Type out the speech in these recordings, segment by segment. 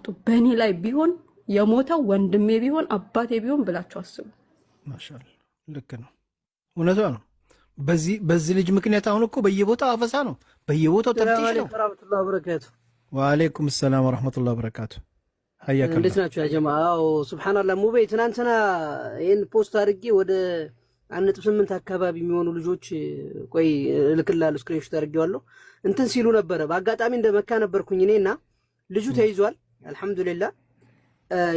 አታምጡ። በእኔ ላይ ቢሆን የሞተው ወንድሜ ቢሆን አባቴ ቢሆን ብላችሁ አስቡ። ማሻአላ ልክ ነው፣ እውነቷ ነው። በዚህ ልጅ ምክንያት አሁን እኮ በየቦታው አፈሳ ነው፣ በየቦታው ተፍቲሽ ነው። ወአለይኩም ሰላም ወራህመቱላሂ ወበረካቱ። ሀያከ እንዴት ናችሁ ያ ጀማ? አዎ ሱብሃንአላህ። ሙቤ ትናንትና ይሄን ፖስት አድርጌ ወደ 1.8 አካባቢ የሚሆኑ ልጆች ቆይ ልክላለሁ፣ ስክሪንሾት አድርጌዋለሁ እንትን ሲሉ ነበረ። በአጋጣሚ እንደ መካ ነበርኩኝ እኔና ልጁ ተይዟል። አልሐምዱሊላህ።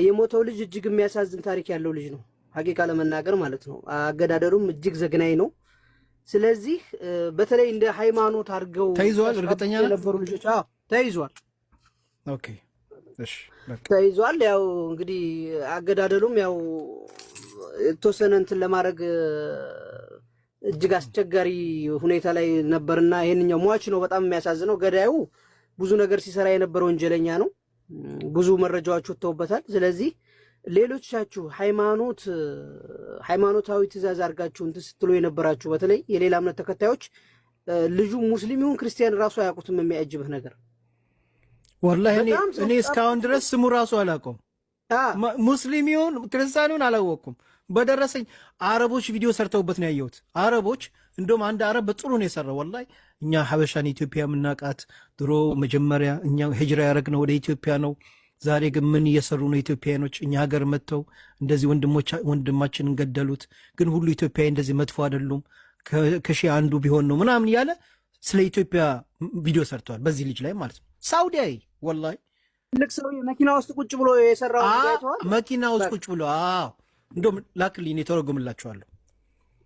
የሞተው ልጅ እጅግ የሚያሳዝን ታሪክ ያለው ልጅ ነው፣ ሀቂቃ ለመናገር ማለት ነው። አገዳደሩም እጅግ ዘግናኝ ነው። ስለዚህ በተለይ እንደ ሃይማኖት አድርገው ተይዟል። እርግጠኛ ነበሩ ልጆች። አዎ ተይዟል። ኦኬ እሺ ተይዟል። ያው እንግዲህ አገዳደሉም ያው የተወሰነ እንትን ለማድረግ እጅግ አስቸጋሪ ሁኔታ ላይ ነበርና ይሄንኛው ሟች ነው በጣም የሚያሳዝነው። ገዳዩ ብዙ ነገር ሲሰራ የነበረ ወንጀለኛ ነው። ብዙ መረጃዎች ወጥተውበታል። ስለዚህ ሌሎቻችሁ ሃይማኖታዊ ትእዛዝ አድርጋችሁ እንትን ስትሉ የነበራችሁ በተለይ የሌላ እምነት ተከታዮች ልጁ ሙስሊም ይሁን ክርስቲያን ራሱ አያውቁትም። የሚያጅብህ ነገር ወላሂ እኔ እስካሁን ድረስ ስሙ ራሱ አላውቀውም። ሙስሊም ይሁን ክርስቲያን ይሁን አላወቅኩም። በደረሰኝ አረቦች ቪዲዮ ሰርተውበት ነው ያየሁት። አረቦች እንደውም አንድ አረብ በጥሩ ነው የሰራው። ወላሂ እኛ ሀበሻን ኢትዮጵያ የምናውቃት ድሮ መጀመሪያ እኛ ሂጅራ ያደረግነው ወደ ኢትዮጵያ ነው። ዛሬ ግን ምን እየሰሩ ነው ኢትዮጵያኖች? እኛ ሀገር መጥተው እንደዚህ ወንድማችንን ገደሉት። ግን ሁሉ ኢትዮጵያዊ እንደዚህ መጥፎ አይደሉም፣ ከሺህ አንዱ ቢሆን ነው ምናምን እያለ ስለ ኢትዮጵያ ቪዲዮ ሰርተዋል። በዚህ ልጅ ላይ ማለት ነው። ሳውዲያዊ ወላሂ ትልቅ ሰው መኪና ውስጥ ቁጭ ብሎ የሰራው መኪና ውስጥ ቁጭ ብሎ እንደውም ላክልኝ ተረጉምላችኋለሁ።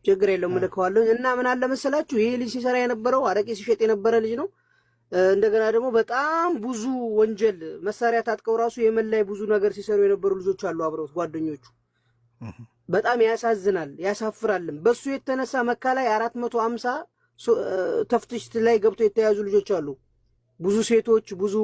ችግር የለውም እልከዋለሁ። እና ምን አለ መሰላችሁ ይሄ ልጅ ሲሰራ የነበረው አረቄ ሲሸጥ የነበረ ልጅ ነው። እንደገና ደግሞ በጣም ብዙ ወንጀል መሳሪያ ታጥቀው ራሱ የመን ላይ ብዙ ነገር ሲሰሩ የነበሩ ልጆች አሉ አብረውት ጓደኞቹ። በጣም ያሳዝናል፣ ያሳፍራልም። በሱ የተነሳ መካ ላይ 450 ተፍትሽ ላይ ገብቶ የተያዙ ልጆች አሉ። ብዙ ሴቶች፣ ብዙ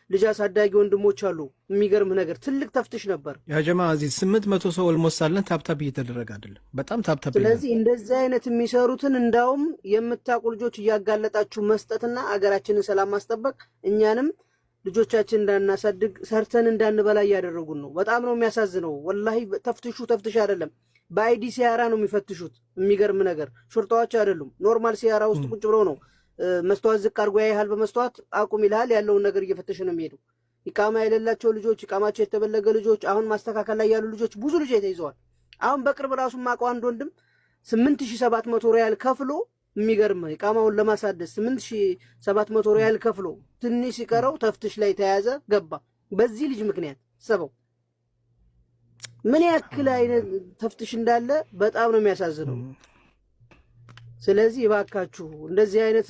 ልጅ አሳዳጊ ወንድሞች አሉ። የሚገርም ነገር ትልቅ ተፍትሽ ነበር። ያ ጀማ እዚህ 800 ሰው ኦልሞስት አለን። ታፕታፕ እየተደረገ አይደለም፣ በጣም ታፕታፕ። ስለዚህ እንደዚህ አይነት የሚሰሩትን እንዳውም የምታውቁ ልጆች እያጋለጣችሁ መስጠትና አገራችንን ሰላም ማስጠበቅ እኛንም ልጆቻችን እንዳናሳድግ ሰርተን እንዳንበላ እያደረጉን ነው። በጣም ነው የሚያሳዝነው። ወላሂ ተፍትሽ አይደለም፣ በአይዲ ሲያራ ነው የሚፈትሹት። የሚገርም ነገር ሹርጣዎች አይደሉም፣ ኖርማል ሲያራ ውስጥ ቁጭ ብለው ነው መስተዋት ዝቅ አድርጎ ያይሃል። በመስተዋት አቁም ይልሃል። ያለውን ነገር እየፈተሽ ነው የሚሄደው። ኢቃማ የሌላቸው ልጆች፣ ኢቃማቸው የተበለገ ልጆች፣ አሁን ማስተካከል ላይ ያሉ ልጆች ብዙ ልጆች ተይዘዋል። አሁን በቅርብ ራሱ ማቀው አንድ ወንድም 8700 ሪያል ከፍሎ የሚገርም ኢቃማውን ለማሳደስ 8700 ሪያል ከፍሎ ትንሽ ሲቀረው ተፍትሽ ላይ ተያዘ፣ ገባ። በዚህ ልጅ ምክንያት ሰበው ምን ያክል አይነት ተፍትሽ እንዳለ በጣም ነው የሚያሳዝነው። ስለዚህ እባካችሁ እንደዚህ አይነት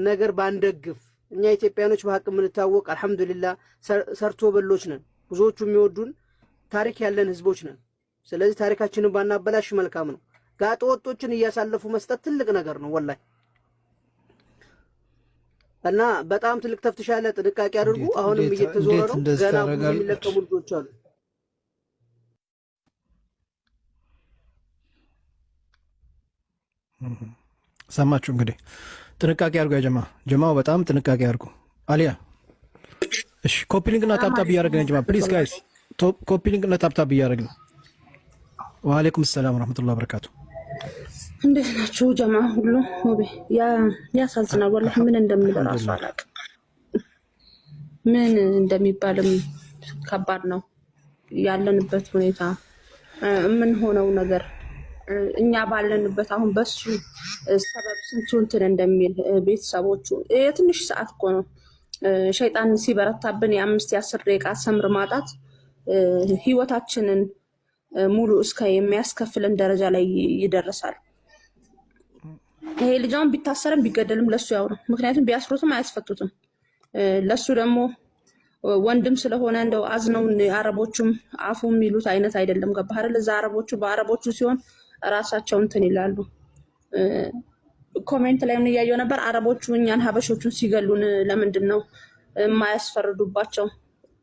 ነገር ባንደግፍ። እኛ ኢትዮጵያኖች በሐቅ የምንታወቅ አልሐምዱሊላህ ሰርቶ በሎች ነን። ብዙዎቹ የሚወዱን ታሪክ ያለን ህዝቦች ነን። ስለዚህ ታሪካችንን ባናበላሽ መልካም ነው። ጋጠ ወጦችን እያሳለፉ መስጠት ትልቅ ነገር ነው ወላሂ። እና በጣም ትልቅ ተፍትሽ ያለ ጥንቃቄ አድርጉ። አሁንም እየተዞረ ነው። ገና ብዙ የሚለቀሙ ልጆች አሉ። ሰማችሁ እንግዲህ ጥንቃቄ አድርጉ። ያ ጀማው በጣም ጥንቃቄ አድርጉ። አሊያ እሺ፣ ኮፒ ሊንክ እና ታፕታፕ እያደረግን ጀማ ፕሊዝ ጋይስ፣ ኮፒ ሊንክ እና ታፕታፕ እያደረግን። ወአለይኩም ሰላም ወራህመቱላሂ ወበረካቱ። እንዴት ናችሁ ጀማ ሁሉ? ያሳዝናል ወላሂ። ምን እንደምል ራሱ አላውቅም። ምን እንደሚባልም ከባድ ነው ያለንበት ሁኔታ፣ ምን ሆነው ነገር እኛ ባለንበት አሁን በሱ ሰበብ ስንቱ እንትን እንደሚል ቤተሰቦቹ የትንሽ ሰዓት እኮ ነው ሸይጣን ሲበረታብን የ5-10 ደቂቃ ሰምር ማጣት ህይወታችንን ሙሉ እስከ የሚያስከፍልን ደረጃ ላይ ይደርሳል። ይሄ ልጅውን ቢታሰርም ቢገደልም ለሱ ያው ነው። ምክንያቱም ቢያስሩትም አያስፈቱትም። ለሱ ደግሞ ወንድም ስለሆነ እንደው አዝነው አረቦቹም አፉ የሚሉት አይነት አይደለም። ገባህ አይደል? እዛ አረቦቹ በአረቦቹ ሲሆን ራሳቸው እንትን ይላሉ። ኮሜንት ላይ ምን እያየው ነበር? አረቦቹ እኛን ሀበሾቹን ሲገሉን ለምንድን ነው የማያስፈርዱባቸው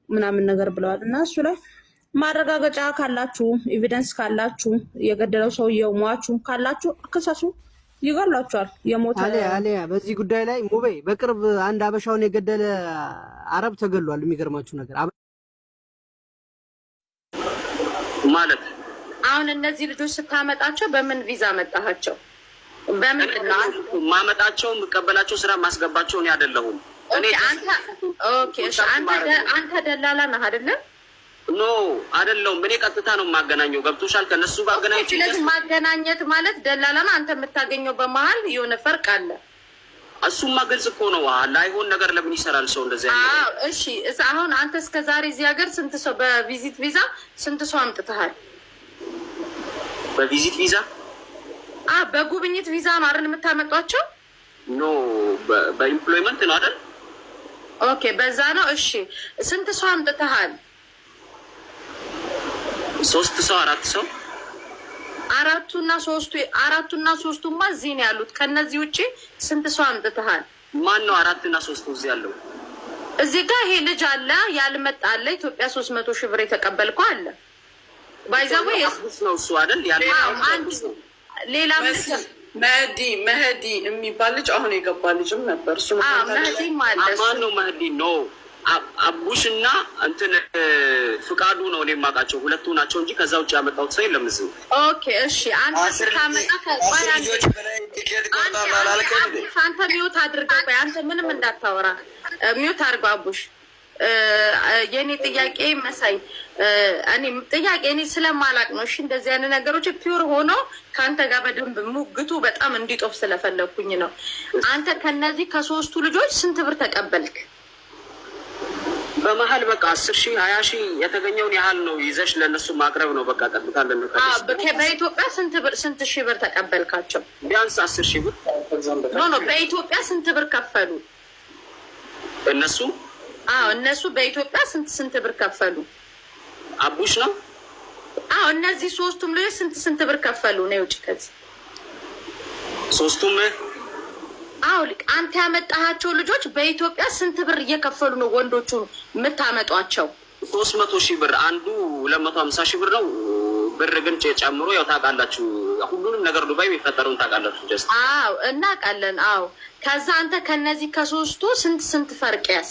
ምናምን ነገር ብለዋል። እና እሱ ላይ ማረጋገጫ ካላችሁ፣ ኤቪደንስ ካላችሁ፣ የገደለው ሰውየው ሟቹ ካላችሁ ክሰሱ፣ ይገሏቸዋል። የሞተ አሊያ በዚህ ጉዳይ ላይ ሙቤ በቅርብ አንድ ሀበሻውን የገደለ አረብ ተገሏል። የሚገርማችሁ ነገር ማለት አሁን እነዚህ ልጆች ስታመጣቸው በምን ቪዛ መጣሃቸው? በምንድን ነው ማመጣቸው? የምቀበላቸው ስራ ማስገባቸው እኔ አይደለሁም። አንተ ደላላ ነህ አይደለ? ኖ አይደለሁም። እኔ ቀጥታ ነው የማገናኘው። ገብቶሻል? ከነሱ ባገናኘት። ስለዚህ ማገናኘት ማለት ደላላ ነው። አንተ የምታገኘው በመሀል የሆነ ፈርቅ አለ። እሱማ ግልጽ እኮ ነው። ላይሆን ነገር ለምን ይሰራል ሰው እንደዚህ አይነት? እሺ አሁን አንተ እስከዛሬ እዚህ ሀገር ስንት ሰው በቪዚት ቪዛ ስንት ሰው አምጥተሃል? በቪዚት ቪዛ በጉብኝት ቪዛ ነው አይደል የምታመጧቸው? ኖ በኢምፕሎይመንት ነው አይደል? ኦኬ በዛ ነው። እሺ ስንት ሰው አምጥተሃል? 3 ሰው 4 ሰው። አራቱና ሶስቱማ እዚህ ነው ያሉት። ከነዚህ ውጪ ስንት ሰው አምጥተሃል? ማን ነው 4 እና 3 እዚህ ያለው? እዚህ ጋር ይሄ ልጅ አለ ያልመጣ አለ። ኢትዮጵያ 300 ሺህ ብር የተቀበልከው አለ። ባይዛው ነው እሱ አይደል? አንድ ሌላ መህዲ የሚባል ልጅ አሁን የገባ ልጅም ነበር። እሱ መህዲ ማለት ማን ነው? መህዲ ነው አቡሽና እንትን ፍቃዱ ነው እኔ የማውቃቸው ሁለቱ ናቸው እንጂ ከዛ ውጭ ያመጣሁት ሰው የለም እዚህ። ኦኬ እሺ አንተ ስታመጣ አንተ ሚውት አድርገው። ቆይ አንተ ምንም እንዳታወራ ሚውት አድርገው አቡሽ። የኔ ጥያቄ መሳይ እኔ ጥያቄ እኔ ስለማላቅ ነው። እሺ እንደዚህ አይነት ነገሮች ፒውር ሆኖ ከአንተ ጋር በደንብ ሙግቱ በጣም እንዲጦፍ ስለፈለኩኝ ነው። አንተ ከነዚህ ከሶስቱ ልጆች ስንት ብር ተቀበልክ? በመሀል በቃ 10 ሺህ 20 ሺህ የተገኘውን ያህል ነው ይዘሽ ለነሱ ማቅረብ ነው። በቃ ቀጥታ ለነሱ በኢትዮጵያ ስንት ሺህ ብር ተቀበልካቸው? ቢያንስ 10 ሺህ ብር። ኖ በኢትዮጵያ ስንት ብር ከፈሉ እነሱ? እነሱ በኢትዮጵያ ስንት ብር ከፈሉ? አቡሽ ነው። እነዚህ ሶስቱም ልጆች ስንት ብር ከፈሉ ነው? ውጭ ከዚህ ሶስቱም አንተ ያመጣሃቸው ልጆች በኢትዮጵያ ስንት ብር እየከፈሉ ነው ወንዶቹ የምታመጧቸው? 300 ሺህ ብር፣ አንዱ 250 ሺህ ብር ነው። ብር ግን ጨምሮ ያው ታውቃላችሁ፣ ሁሉንም ነገር ዱባይ የሚፈጠረውን ታውቃላችሁ። ጀስት እናውቃለን። ከዛ አንተ ከነዚህ ከሶስቱ ስንት ፈርቅ ያስ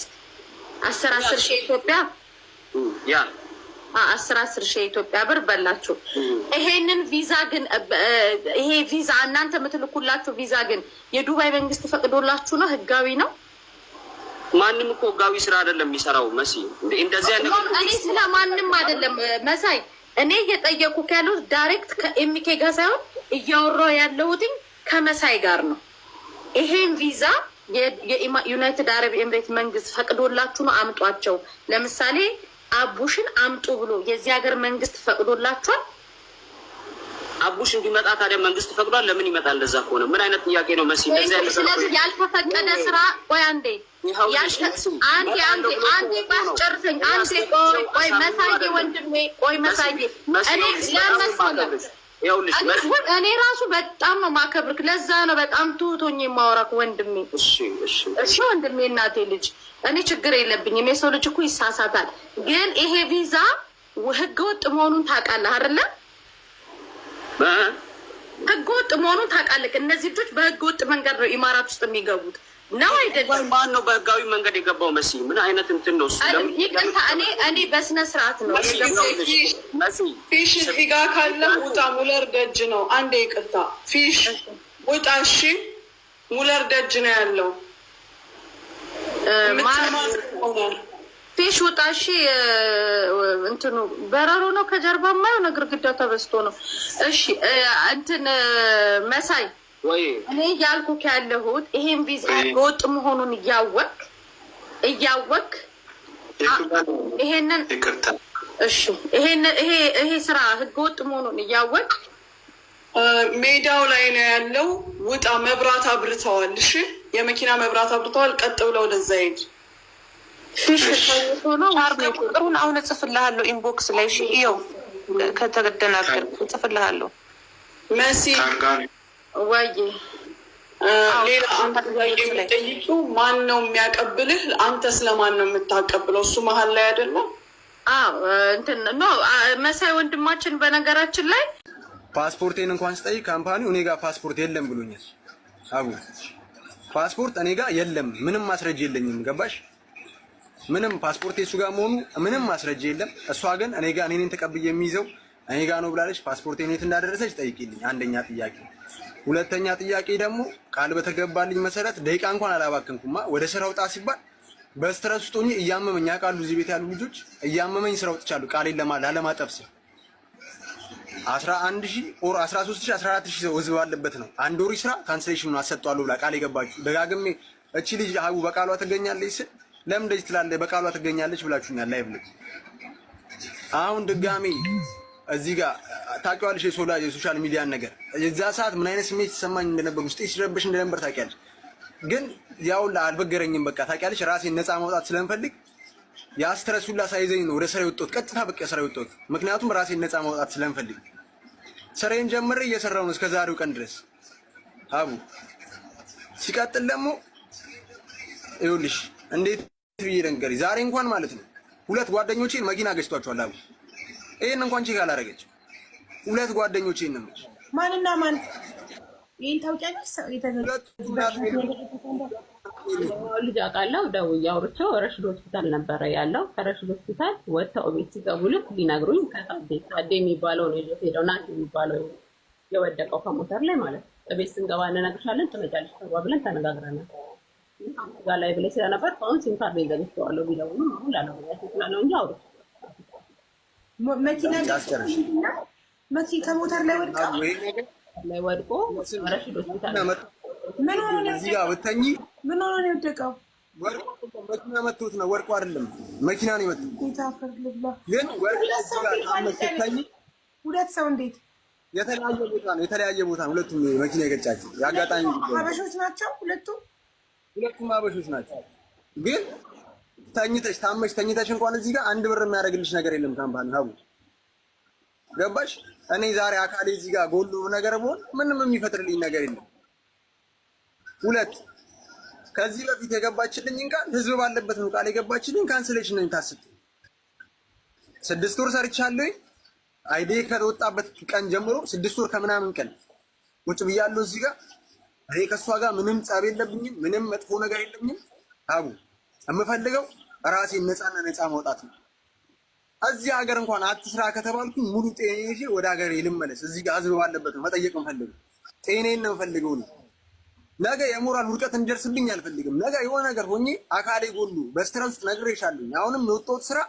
10 ሺህ ኢትዮጵያ 10 ሺህ ኢትዮጵያ ብር በላችሁ። ይሄንን ቪዛ ግን ይሄ ቪዛ እናንተ የምትልኩላችሁ ቪዛ ግን የዱባይ መንግስት ፈቅዶላችሁ ነው? ህጋዊ ነው? ማንም እኮ ህጋዊ ስራ አይደለም የሚሰራው መሲ። እንደዚህ አይነት እኔ ስለማንም አይደለም መሳይ። እኔ እየጠየኩህ ያለሁት ዳይሬክት ከኤምኬ ጋር ሳይሆን እያወራሁ ያለሁት ከመሳይ ጋር ነው። ይሄን ቪዛ የዩናይትድ አረብ ኤምሬት መንግስት ፈቅዶላችሁ ነው? አምጧቸው። ለምሳሌ አቡሽን አምጡ ብሎ የዚህ ሀገር መንግስት ፈቅዶላችኋል? አቡሽ እንዲመጣ ታዲያ መንግስት ፈቅዷል? ለምን ይመጣል? እንደዛ ከሆነ ምን አይነት ጥያቄ ነው መሲ? ስለዚህ ያልተፈቀደ ስራ ቆይ አንዴ ባስጨርሰኝ ቆይ መሳዬ ወንድሜ ቆይ መሳዬ እኔ ለመሰለህ እኔ ራሱ በጣም ነው ማከብርክ። ለዛ ነው በጣም ትሁቶኝ የማወራክ ወንድሜ። እሺ ወንድሜ እናቴ ልጅ እኔ ችግር የለብኝም። የሰው ልጅ እኮ ይሳሳታል። ግን ይሄ ቪዛ ህገወጥ መሆኑን ታውቃለህ አይደለ? ህገወጥ መሆኑን ታውቃለህ። እነዚህ ልጆች በህገወጥ መንገድ ነው ኢማራት ውስጥ የሚገቡት ነው አይደለም? ማን ነው በህጋዊ መንገድ የገባው መሲ? ምን አይነት እንትን ነው? ይቅርታ እኔ በስነ ስርዓት ነው ፊሽ እዚህ ጋር ካለ ውጣ። ሙለር ደጅ ነው። አንዴ ይቅርታ ፊሽ ውጣ። እሺ ሙለር ደጅ ነው ያለው። ፊሽ ውጣ። እሺ እንትኑ በረሮ ነው ከጀርባ ማየው ነገር ግዳው ተበስቶ ነው። እሺ እንትን መሳይ እኔ ያልኩህ ያለሁት ይሄን ቪዛ ህገወጥ መሆኑን እያወቅ ይሄንን እሺ ይሄ ስራ ህገወጥ መሆኑን እያወቅ ሜዳው ላይ ነው ያለው። ውጣ። መብራት አብርተዋል። እሺ የመኪና መብራት አብርተዋል። ቀጥ ብለው ወደዛ ሄድ። ቁጥሩን አሁን እጽፍልሃለሁ ኢንቦክስ ላይ። እሺ ይኸው ከተገደናገርኩ እጽፍልሃለሁ መሲ ወይ ሌላ አንተ ላይ የሚጠይቂው ማን ነው የሚያቀብልህ? አንተ ስለማን ነው የምታቀብለው? እሱ መሀል ላይ አይደለም። እንትን ኖ መሳይ ወንድማችን በነገራችን ላይ ፓስፖርቴን እንኳን ስጠይቅ ካምፓኒው እኔ ጋር ፓስፖርት የለም ብሎኛል። አቡ ፓስፖርት እኔ ጋር የለም፣ ምንም ማስረጃ የለኝም። ገባሽ? ምንም ፓስፖርት እሱ ጋር መሆኑ ምንም ማስረጃ የለም። እሷ ግን እኔ ጋር እኔን ተቀብዬ የሚይዘው እኔ ጋር ነው ብላለች። ፓስፖርቴን የት እንዳደረሰች ጠይቂልኝ። አንደኛ ጥያቄ። ሁለተኛ ጥያቄ ደግሞ ቃል በተገባልኝ መሰረት ደቂቃ እንኳን አላባከንኩማ። ወደ ስራ ውጣ ሲባል በስትረስ ውስጥ ሆኜ እያመመኝ ያውቃሉ። እዚህ ቤት ያሉ ልጆች እያመመኝ ስራ ወጥቻለሁ። ቃሌን ላለማጠፍ ስል 11,000 ኦር 13,000 14,000 ሰው ህዝብ ባለበት ነው አንድ ወር ስራ ካንሰሌሽኑን አሰጥቷለሁ ብላ ቃል የገባችሁ ደጋግሜ እቺ ልጅ ሀቡ በቃሏ ትገኛለች ስል ለምን እንደዚህ ትላለህ? በቃሏ ትገኛለች ብላችሁኛል። ላይቭ ላይ አሁን ድጋሚ እዚህ ጋር ታውቂዋለሽ የሶሻል ሚዲያን ነገር የዛ ሰዓት ምን አይነት ስሜት ሲሰማኝ እንደነበር ውስጤ ሲረብሽ እንደነበር ታውቂያለሽ። ግን ያው አልበገረኝም። በቃ ታውቂያለሽ ራሴን ነፃ ማውጣት ስለምፈልግ ያ ስትረስ ሁላ ሳይዘኝ ነው ወደ ስራ የወጣሁት። ቀጥታ በቃ ስራ የወጣሁት ምክንያቱም ራሴን ነፃ ማውጣት ስለምፈልግ ስራዬን ጀምሬ እየሰራሁ ነው እስከ ዛሬው ቀን ድረስ አቡ። ሲቀጥል ደግሞ ይኸውልሽ እንዴት ብዬ ልንገርሽ፣ ዛሬ እንኳን ማለት ነው 2 ጓደኞቼን መኪና ገጭቷቸዋል አቡ። ይሄን እንኳን ቼክ አላደረገች። 2 ጓደኞቼን ነው ማንና ማን ይሄን ታውቂያለሽ? ልጅ አውቃለሁ። ደውዬ አውርቼው ረሽድ ሆስፒታል ነበረ ያለው። ከረሽድ ሆስፒታል ወጥተው ቤት ሲገቡ ልክ ሊነግሩኝ ታዴ የሚባለው ነው ይዞት ሄደው ናት የሚባለው የወደቀው ከሞተር ላይ ማለት ነው። ቤት ስንገባ እንነግርሻለን ትመጫለሽ ተባብለን ተነጋግረናል። ጋር ላይ ብለሽ ስለነበር አሁን ሲም ካርድ ዘግቼዋለሁ ቢለውም አሁን ላለማለት ስላለው እንጂ አውርቼ መኪና ከሞተር ላይ ወድቆ ረሽድ ሆስፒታል ምን ሆነ ነው እዚህ ጋር ብትተኚ ምን ሆነ ነው የወደቀው? መኪና መጥቶት ነው ወድቆ አይደለም መኪና ነው የመጣው። ይታፈር ልብላ ግን ሁለት ሰው እንዴት የተለያየ ቦታ ነው ሁለቱም መኪና የገጫቸው። ያጋጣሚ አበሾች ናቸው ሁለቱም አበሾች ናቸው። ግን ተኝተሽ እንኳን እዚህ ጋር 1 ብር የሚያደርግልሽ ነገር የለም ካምፓኒ ሀቡ ገባሽ? እኔ ዛሬ አካሌ እዚህ ጋር ጎሉ ነገር ብሆን ምንም የሚፈጥርልኝ ነገር የለም። 2 ከዚህ በፊት የገባችልኝን ቃል ህዝብ ባለበት ነው ቃል የገባችልኝ ካንስሌሽን ነው የታሰጠ 6 ወር ሰርቻለሁ። አይዲ ከተወጣበት ቀን ጀምሮ 6 ወር ከምናምን ቀን ቁጭ ብያለሁ እዚህ ጋር። እኔ ከሷ ጋር ምንም ጸብ የለብኝም፣ ምንም መጥፎ ነገር የለብኝም። አቡ የምፈልገው ራሴን ነፃ ማውጣት ነው። እዚህ ሀገር እንኳን አትስራ ከተባልኩኝ ሙሉ ጤኔን ይዤ ወደ ሀገሬ ልመለስ። እዚህ ጋር ህዝብ ባለበት ነው መጠየቅ የምፈልገው። ጤኔን ነው የምፈልገው ነው። ነገ የሞራል ውድቀት እንዲደርስብኝ አልፈልግም። ነገ የሆነ ነገር ሆኜ አካሌ ጎሉ በስትረስ ውስጥ ነግሬሻለሁ። አሁንም የወጣሁት ስራ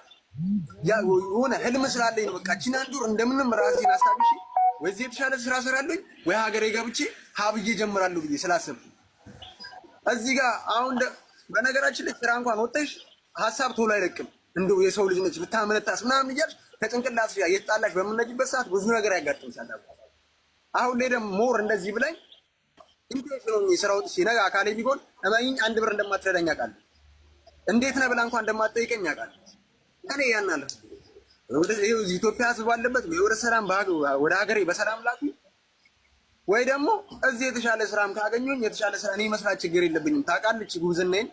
የሆነ ህልም ስላለኝ ነው። በቃ ቺና አንዱር እንደምንም ራሴን አስታግሼ ወይ እዚህ የተሻለ ስራ እሰራለሁ ወይ ሀገሬ ገብቼ ሀብዬ ጀምራለሁ ብዬ ስላሰብኩ እዚህ ጋር አሁን በነገራችን ላይ ስራ እንኳን ወጥተሽ ሀሳብ ቶሎ አይለቅም። እንደው የሰው ልጅ ነች ብታመነታስ ምናምን እያልሽ ከጭንቅላት ጋር እየተጣላሽ በምንነጅበት ሰዓት ብዙ ነገር ያጋጥምሻል። አሁን ላይ ደግሞ ሞር እንደዚህ ብላኝ ኢንቴንሽን ስራ ወጥቼ ነገ አካሌ ቢጎል እመኚኝ 1 ብር እንደማትረዳኝ አውቃለሁ። እንዴት ነህ ብላ እንኳን እንደማትጠይቀኝ አውቃለሁ። እኔ ያናለ ይኸው ኢትዮጵያ ህዝብ ባለበት ወደ ሰላም ወደ ሀገሬ በሰላም ላኩ ወይ ደግሞ እዚህ የተሻለ ስራም ካገኘሁኝ የተሻለ ስራ እኔ መስራት ችግር የለብኝም። ታውቃለች ጉብዝናዬን